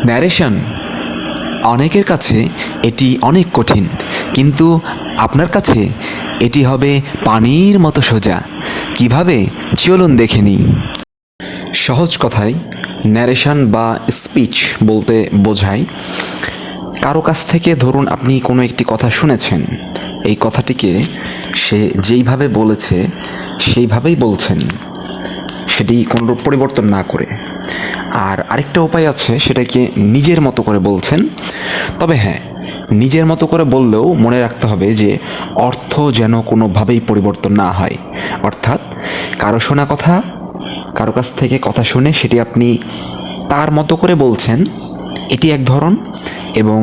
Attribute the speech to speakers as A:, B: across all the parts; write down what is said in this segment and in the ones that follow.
A: Narration অনেকের কাছে এটি অনেক কঠিন, কিন্তু আপনার কাছে এটি হবে পানির মতো সোজা। কিভাবে, চলুন দেখে নিই। সহজ কথায় ন্যারেশন বা স্পিচ বলতে বোঝায় কারো কাছ থেকে, ধরুন আপনি কোনো একটি কথা শুনেছেন, এই কথাটিকে সে যেইভাবে বলেছে সেইভাবেই বলছেন, সেটি কোনো পরিবর্তন না করে। আর আরেকটা উপায় আছে, সেটাকে নিজের মতো করে বলছেন। তবে হ্যাঁ, নিজের মতো করে বললেও মনে রাখতে হবে যে অর্থ যেন কোনোভাবেই পরিবর্তন না হয়। অর্থাৎ কারো শোনা কথা, কারো কাছ থেকে কথা শুনে সেটি আপনি তার মতো করে বলছেন, এটি এক ধরন, এবং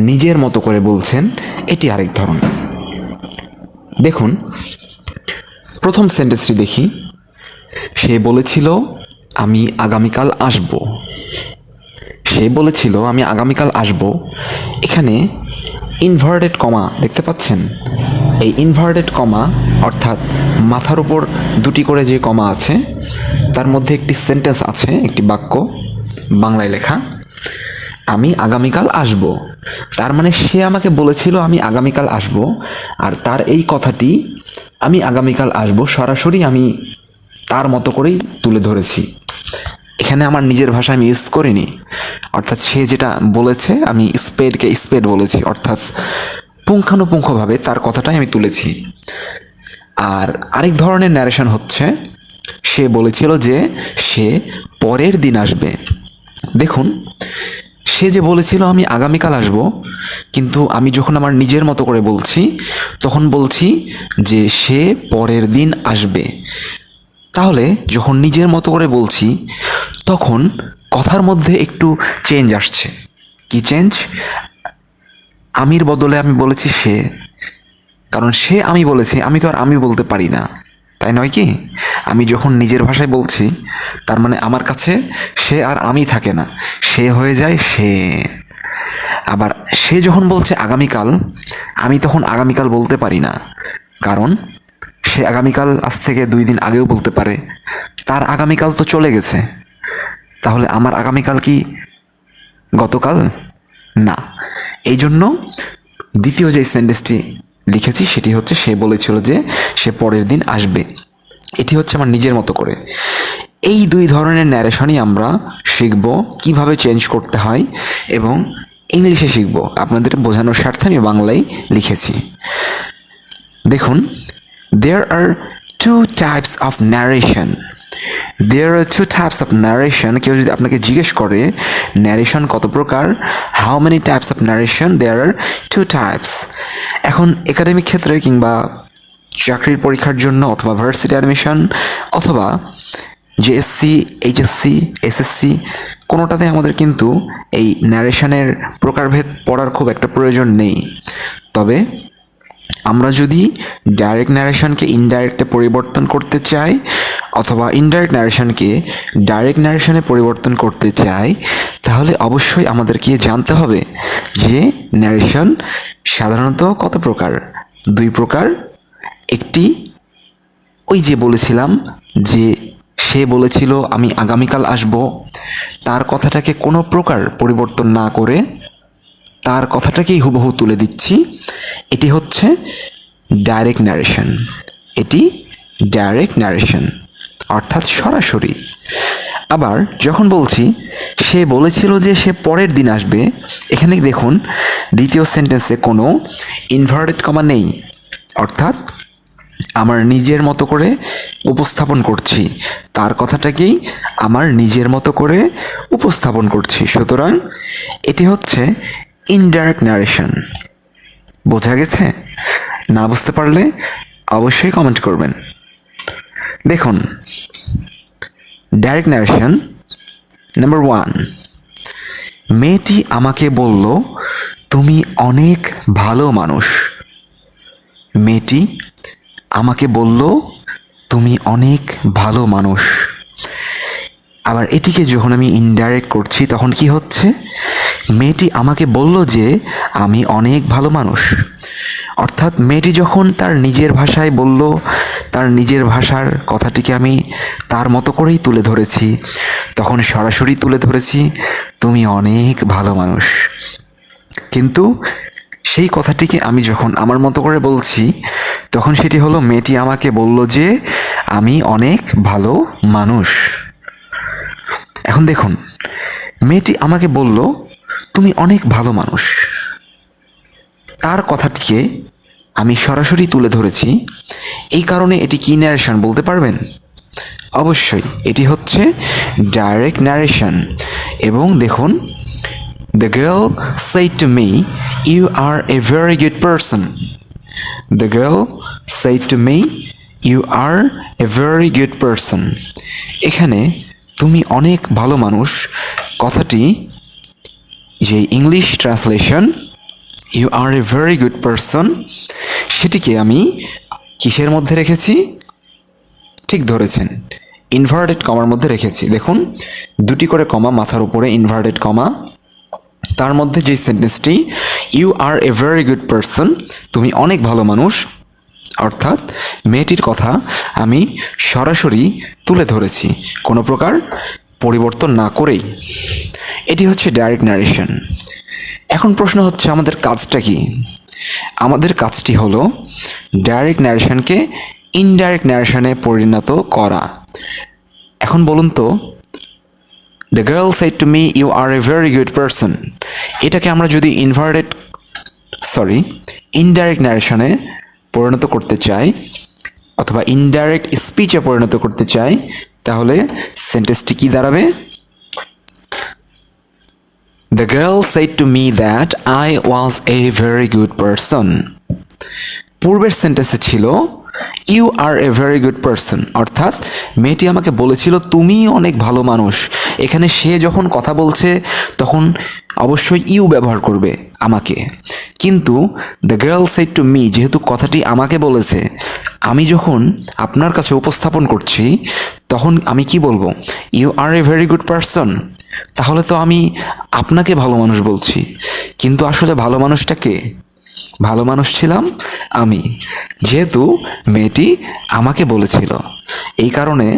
A: নিজের মতো করে বলছেন, এটি আরেক ধরন। দেখুন, প্রথম সেন্টেন্সটি দেখি। সে বলেছিল আমি আগামীকাল আসব। সে বলেছিল আমি আগামীকাল আসব। এখানে ইনভার্টেড কমা দেখতে পাচ্ছেন? এই ইনভার্টেড কমা অর্থাৎ মাথার উপর দুটি করে যে কমা আছে, তার মধ্যে একটি সেন্টেন্স আছে, একটি বাক্য বাংলায় লেখা, আমি আগামীকাল আসব। তার মানে সে আমাকে বলেছিল আমি আগামীকাল আসব, আর তার এই কথাটি আমি আগামীকাল আসব সরাসরি আমি তার মতো করেই তুলে ধরেছি। এখানে আমার নিজের ভাষা আমি ইউজ করিনি। অর্থাৎ সে যেটা বলেছে আমি স্পেডকে স্পেড বলেছি, অর্থাৎ পুঙ্খানুপুঙ্খভাবে তার কথাটাই আমি তুলেছি। আর আরেক ধরনের ন্যারেশন হচ্ছে, সে বলেছিল যে সে পরের দিন আসবে। দেখুন, সে যে বলেছিল আমি আগামীকাল আসব, কিন্তু আমি যখন আমার নিজের মতো করে বলছি, তখন বলছি যে সে পরের দিন আসবে। তাহলে যখন নিজের মতো করে বলছি, তখন কথার মধ্যে একটু চেঞ্জ আসছে। কি চেঞ্জ? আমির বদলে আমি বলেছি সে, কারণ সে আমি বলেছি, আমি তো আর আমি বলতে পারি না, তাই নয় কি? আমি যখন নিজের ভাষায় বলছি, তার মানে আমার কাছে সে আর আমি থাকে না, সে হয়ে যায় সে। আবার সে যখন বলছে আগামীকাল, আমি তখন আগামীকাল বলতে পারি না, কারণ সে আগামীকাল আজ থেকে 2 দিন আগেও বলতে পারে, তার আগামীকাল তো চলে গেছে। তাহলে আমার আগামীকাল কি গতকাল? না। এই জন্য দ্বিতীয় যে সেন্টেন্সটি লিখেছি সেটি হচ্ছে, সে বলেছিল যে সে পরের দিন আসবে। এটি হচ্ছে আমার নিজের মতো করে। এই 2 ধরনের ন্যারেশনই আমরা শিখব কিভাবে চেঞ্জ করতে হয়, এবং ইংলিশে শিখব। আপনাদের বোঝানোর স্বার্থে আমি বাংলায় লিখেছি। দেখুন, there are two types of narration. There are two types of narration. কেউ যদি আপনাকে জিজ্ঞেস করে ন্যারেশন কত প্রকার, how many types of narration, there are two types. এখন একাডেমিক ক্ষেত্রে কিংবা চাকরির পরীক্ষার জন্য, অথবা ভার্সিটি অ্যাডমিশন, অথবা জেএসসি, এইচএসসি, এসএসসি, কোনোটাতে আমাদের কিন্তু এই ন্যারেশনের প্রকারভেদ পড়ার খুব একটা প্রয়োজন নেই। তবে আমরা যদি ডাইরেক্ট ন্যারেশনকে ইনডাইরেক্টে পরিবর্তন করতে চাই, অথবা ইনডাইরেক্ট ন্যারেশনকে ডাইরেক্ট ন্যারেশনে পরিবর্তন করতে চাই, তাহলে অবশ্যই আমাদেরকে জানতে হবে যে ন্যারেশন সাধারণত কত প্রকার। 2 প্রকার। একটি ওই যে বলেছিলাম যে সে বলেছিল আমি আগামীকাল আসব, তার কথাটাকে কোনো প্রকার পরিবর্তন না করে তার কথাটাকেই হুবহু তুলে দিচ্ছি, এটি হচ্ছে ডাইরেক্ট ন্যারেশন। এটি ডাইরেক্ট ন্যারেশন, অর্থাৎ সরাসরি। আবার যখন বলছি সে বলেছিল যে সে পরের দিন আসবে, এখানে দেখুন দ্বিতীয় সেন্টেন্সে কোনো ইনভার্টেড কমা নেই, অর্থাৎ আমার নিজের মতো করে উপস্থাপন করছি, তার কথাটাকেই আমার নিজের মতো করে উপস্থাপন করছি। সুতরাং এটি হচ্ছে ইনডাইরেক্ট ন্যারেশন। বোঝা গেছে? না বুঝতে পারলে অবশ্যই কমেন্ট করবেন। দেখুন, ডাইরেক্ট ন্যারেশন নাম্বার 1। মেয়েটি আমাকে বলল তুমি অনেক ভালো মানুষ। মেয়েটি আমাকে বলল তুমি অনেক ভালো মানুষ। আবার এটিকে যখন আমি ইনডাইরেক্ট করছি, তখন কি হচ্ছে? মেয়েটি আমাকে বলল যে আমি অনেক ভালো মানুষ। অর্থাৎ মেয়েটি যখন তার নিজের ভাষায় বলল, তার নিজের ভাষার কথাটিকে আমি তার মতো করেই তুলে ধরেছি, তখন সরাসরি তুলে ধরেছি, তুমি অনেক ভালো মানুষ। কিন্তু সেই কথাটিকে আমি যখন আমার মতো করে বলছি, তখন সেটি হলো মেয়েটি আমাকে বলল যে আমি অনেক ভালো মানুষ। এখন দেখুন, মেয়েটি আমাকে বলল তুমি অনেক ভালো মানুষ, তার কথাটিকে আমি সরাসরি তুলে ধরেছি। এই কারণে এটি কি ন্যারেশন বলতে পারবেন? অবশ্যই এটি হচ্ছে ডাইরেক্ট ন্যারেশন। এবং দেখুন, the girl said to me, "You are a very good person." The girl said to me, "You are a very good person." এখানে তুমি অনেক ভালো মানুষ কথাটি যে English translation you are a very good person, সেটিকে আমি কিসের মধ্যে রেখেছি? ঠিক ধরেছেন, ইনভার্টেড কমার মধ্যে রেখেছি। দেখুন, দুটি করে কমা মাথার উপরে ইনভার্টেড কমা, তার মধ্যে যে সেন্টেন্সটি you are a very good person, তুমি অনেক ভালো মানুষ, অর্থাৎ মেয়েটির কথা আমি সরাসরি তুলে ধরেছি, কোনো প্রকার পরিবর্তন না করেই। এটি হচ্ছে ডাইরেক্ট ন্যারেশন। এখন প্রশ্ন হচ্ছে আমাদের কাজটা কি? আমাদের কাজটি হলো ডাইরেক্ট ন্যারেশনকে ইনডাইরেক্ট ন্যারেশনে পরিণত করা। এখন বলুন তো, the girl said to me, "You are a very good person." এটাকে আমরা যদি ইনডাইরেক্ট ন্যারেশনে পরিণত করতে চাই অথবা ইনডাইরেক্ট স্পিচে পরিণত করতে চাই, তাহলে সেন্টেন্সটি কি দাঁড়াবে? The girl said to me that I was a very good person. পূর্বের সেন্টেন্সে ছিল you are a very good person, অর্থাৎ মেয়েটি আমাকে বলেছিল তুমি অনেক ভালো মানুষ। এখানে সে যখন কথা বলছে তখন অবশ্যই ইউ ব্যবহার করবে আমাকে। কিন্তু the girl said to me, যেহেতু কথাটি আমাকে বলেছে, আমি যখন আপনার কাছে উপস্থাপন করছি তখন আমি কি বলবো? You are a very good person. তাহলে তো আমি আপনাকে ভালো মানুষ বলছি, কিন্তু আসলে ভালো মানুষটা কে? ভালো মানুষ ছিলাম আমি, যেহেতু মেয়েটি আমাকে বলেছিল। এই কারণে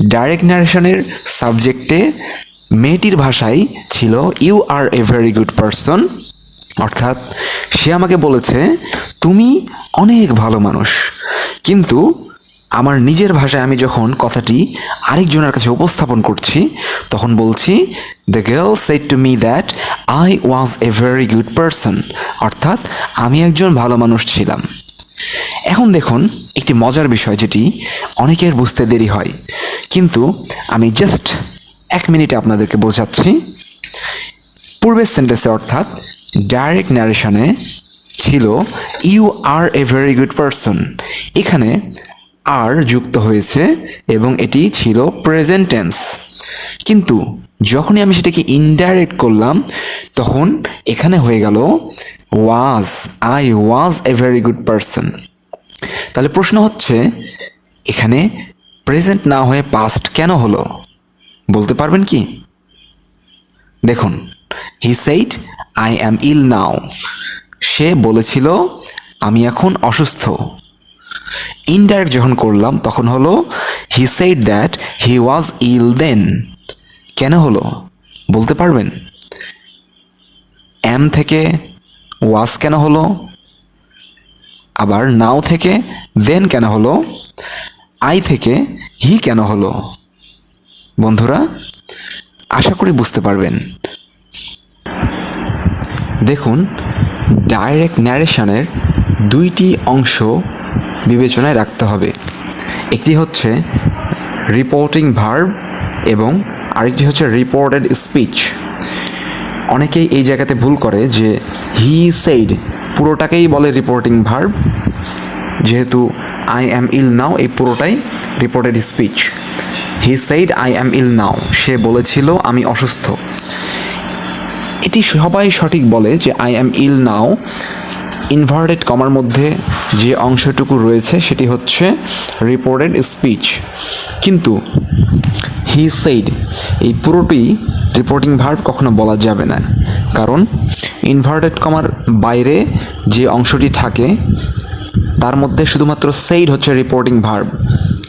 A: ডাইরেক্ট ন্যারেশনের সাবজেক্টে মেয়েটির ভাষায় ছিল you are a very good person, অর্থাৎ সে আমাকে বলেছে তুমি অনেক ভালো মানুষ। কিন্তু আমার নিজের ভাষায় আমি যখন কথাটি আরেকজনের কাছে উপস্থাপন করছি তখন বলছি the girl said to me that I was a very good person, অর্থাৎ আমি একজন ভালো মানুষ ছিলাম। এখন দেখুন একটি মজার বিষয় যেটি অনেকের বুঝতে দেরি হয়, কিন্তু আমি জাস্ট 1 মিনিটে আপনাদেরকে বোঝাচ্ছি। পূর্বের সেন্টেন্সে অর্থাৎ ডাইরেক্ট ন্যারেশনে ছিল you are a very good person, এখানে আর যুক্ত হয়েছে এবং এটি ছিল প্রেজেন্ট টেন্স। কিন্তু যখনই আমি সেটাকে ইনডাইরেক্ট করলাম তখন এখানে হয়ে গেল was, I was a very good person. তাহলে প্রশ্ন হচ্ছে এখানে প্রেজেন্ট না হয়ে পাস্ট কেন হলো? বলতে পারবেন কি? দেখুন, হি said I am ill now, সে বলেছিল আমি এখন অসুস্থ। ইনডাইরেক্ট যখন করলাম তখন হলো হি সেইড দ্যাট হি ওয়াজ ইল দেন। কেন হলো বলতে পারবেন? অ্যাম থেকে ওয়াজ কেন হলো? আবার নাও থেকে দেন কেন হলো? আই থেকে হি কেন হলো? বন্ধুরা, আশা করি বুঝতে পারবেন। দেখুন, ডাইরেক্ট ন্যারেশনের 2টি অংশ বিবেচনায় রাখতে হবে। একটি হচ্ছে রিপোর্টিং ভার্ব এবং আরেকটি হচ্ছে রিপোর্টেড স্পিচ। অনেকেই এই জায়গাতে ভুল করে যে হি সেইড পুরোটাকেই বলে রিপোর্টিং ভার্ব, যেহেতু আই অ্যাম ইল নাও এই পুরোটাই reported speech. He said I am ill now, সে বলেছিল আমি অসুস্থ। এটি সবাই সঠিক বলে যে I am ill now inverted কমার মধ্যে যে অংশটুকু রয়েছে সেটি হচ্ছে রিপোর্টেড স্পিচ। কিন্তু হি সেইড এই পুরোটি রিপোর্টিং ভার্ব কখনো বলা যাবে না, কারণ ইনভার্টেড কমার বাইরে যে অংশটি থাকে তার মধ্যে শুধুমাত্র সেইড হচ্ছে রিপোর্টিং ভার্ব।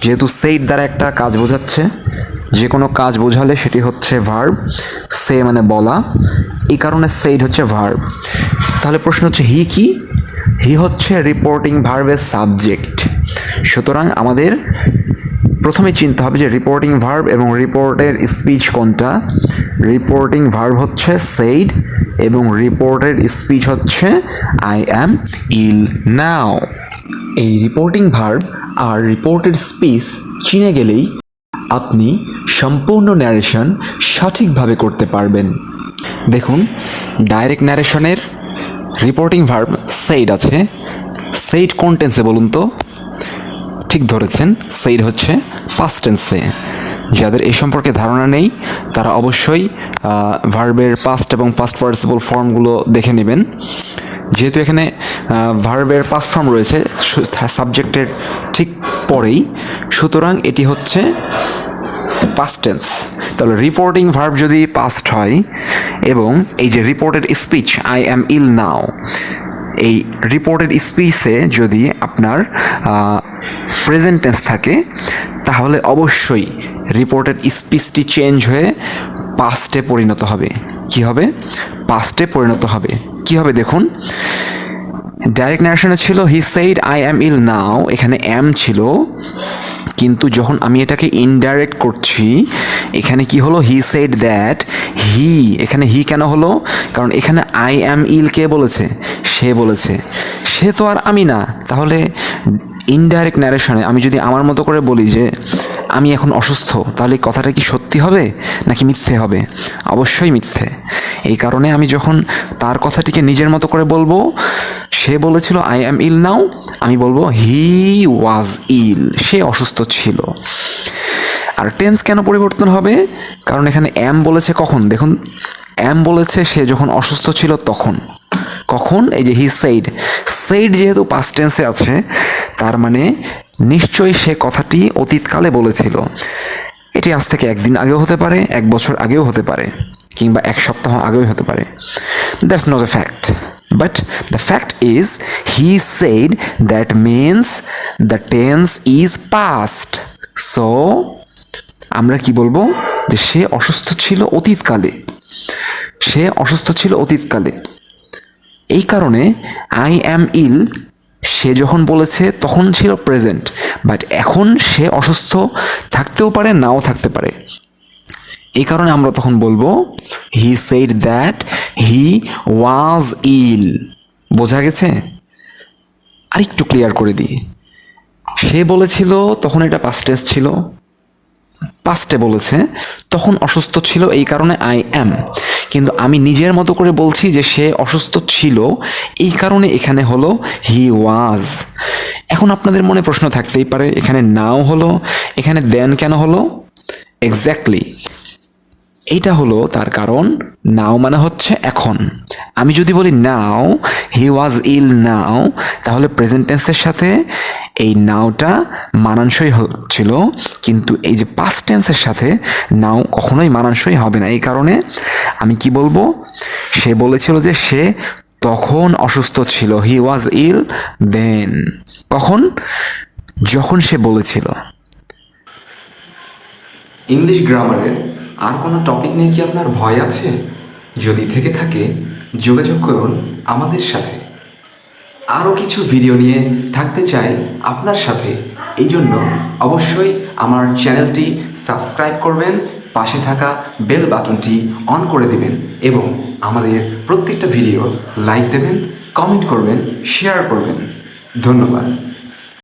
A: যেহেতু সেইড দ্বারা একটা কাজ বোঝাচ্ছে যে কোনো কাজ বোঝালে সেটি হচ্ছে ভার্ব, সে মানে বলা, এই কারণে সেইড হচ্ছে ভার্ব। তাহলে প্রশ্ন হচ্ছে হি কি? হি হচ্ছে রিপোর্টিং ভার্বের সাবজেক্ট। সুতরাং আমাদের প্রথমে চিনতে হবে যে রিপোর্টিং ভার্ব এবং রিপোর্টের স্পিচ কোনটা। রিপোর্টিং ভার্ব হচ্ছে সেইড এবং রিপোর্টের স্পিচ হচ্ছে আই অ্যাম ইল নাও। এই রিপোর্টিং ভার্ব আর রিপোর্টেড স্পিচ চিনে গেলেই আপনি সম্পূর্ণ ন্যারেশন সঠিকভাবে করতে পারবেন। দেখুন, ডাইরেক্ট ন্যারেশনের রিপোর্টিং ভার্ব সেইড আছে। সেইড কোন টেন্সে বলুন তো? ঠিক ধরেছেন, সেইড হচ্ছে পাস্ট টেন্সে। যাদের এই সম্পর্কে ধারণা নেই তারা অবশ্যই ভার্বের পাস্ট এবং পাস্ট পার্টিসিপল ফর্মগুলো দেখে নেবেন। যেহেতু এখানে ভার্বের পাস্ট ফর্ম রয়েছে সাবজেক্টের ঠিক পরেই, সুতরাং এটি হচ্ছে পাস্ট টেন্স। তাহলে রিপোর্টিং ভার্ব যদি পাস্ট হয় এবং এই যে reported speech I am ill now, এই রিপোর্টেড স্পিচে যদি আপনার প্রেজেন্ট টেন্স থাকে তাহলে অবশ্যই রিপোর্টেড স্পিচটি চেঞ্জ হয়ে পাস্টে পরিণত হবে। কি হবে? পাস্টে পরিণত হবে। কি হবে দেখুন, ডাইরেক্ট ন্যারেশনে ছিল হি সেইড আই অ্যাম ইল নাও, এখানে অ্যাম ছিল, কিন্তু যখন আমি এটাকে ইনডাইরেক্ট করছি এখানে কি হলো? He said that. হি, এখানে হি কেন হলো? কারণ এখানে আই অ্যাম ইল কে বলেছে? সে বলেছে। সে তো আর আমি না। তাহলে ইনডাইরেক্ট ন্যারেশনে আমি যদি আমার মতো করে বলি যে আমি এখন অসুস্থ, তাহলে কথাটা কি সত্যি হবে নাকি মিথ্যে হবে? অবশ্যই মিথ্যে। এই কারণে আমি যখন তার কথাটিকে নিজের মতো করে বলবো, সে বলেছিল আই অ্যাম ইল নাও, আমি বলবো হি ওয়াজ ইল, সে অসুস্থ ছিল। আর টেন্স কেন পরিবর্তন হবে? কারণ এখানে অ্যাম বলেছে কখন? দেখুন, অ্যাম বলেছে সে যখন অসুস্থ ছিল তখন। কখন? এই যে হি সেইড। সেইড যেহেতু পাস্ট টেন্সে আছে, তার মানে নিশ্চয়ই সে কথাটি অতীতকালে বলেছিল। এটি আজ থেকে একদিন আগেও হতে পারে, এক বছর আগেও হতে পারে, কিংবা এক সপ্তাহ আগেও হতে পারে। That's not a fact, but the fact is he said that means the tense is past. So আমরা কি বলবো? যে সে অসুস্থ ছিল অতীতকালে। সে অসুস্থ ছিল অতীতকালে। এই কারণে আই অ্যাম ইল সে যখন বলেছে তখন ছিল প্রেজেন্ট, বাট এখন সে অসুস্থ থাকতেও পারে, নাও থাকতে পারে। এই কারণে আমরা তখন বলবো হি সেইড দ্যাট হি ওয়াজ ইল। বোঝা গেছে? আরেকটু ক্লিয়ার করে দিই। সে বলেছিল তখন এটা পাস্ট টেন্স ছিল, পাস্টে বলেছে, তখন অসুস্থ ছিল, এই কারণে আই অ্যাম। কিন্তু আমি নিজের মতো করে বলছি যে সে অসুস্থ ছিল, এই কারণে এখানে হলো হি ওয়াজ। এখন আপনাদের মনে প্রশ্ন থাকতেই পারে, এখানে নাও হলো, এখানে দেন কেন হলো? এক্স্যাক্টলি এইটা হলো তার কারণ। নাও মানে হচ্ছে এখন। আমি যদি বলি নাও হি ওয়াজ ইল নাও, তাহলে প্রেজেন্ট টেন্সের সাথে এই নাওটা মানানসই হচ্ছিল, কিন্তু এই যে পাস্ট টেন্সের সাথে নাও কখনোই মানানসই হবে না। এই কারণে আমি কি বলবো? সে বলেছিল যে সে তখন অসুস্থ ছিল, হি ওয়াজ ইল দেন। কখন? যখন সে বলেছিল। ইংলিশ গ্রামারের আর কোনো টপিক নিয়ে কি আপনার ভয় আছে? যদি থেকে থাকে যোগাযোগ করুন আমাদের সাথে। আরও কিছু ভিডিও নিয়ে থাকতে চাই আপনার সাথে, এই জন্য অবশ্যই আমার চ্যানেলটি সাবস্ক্রাইব করবেন, পাশে থাকা বেল বাটনটি অন করে দিবেন এবং আমাদের প্রত্যেকটা ভিডিও লাইক দেবেন, কমেন্ট করবেন, শেয়ার করবেন। ধন্যবাদ।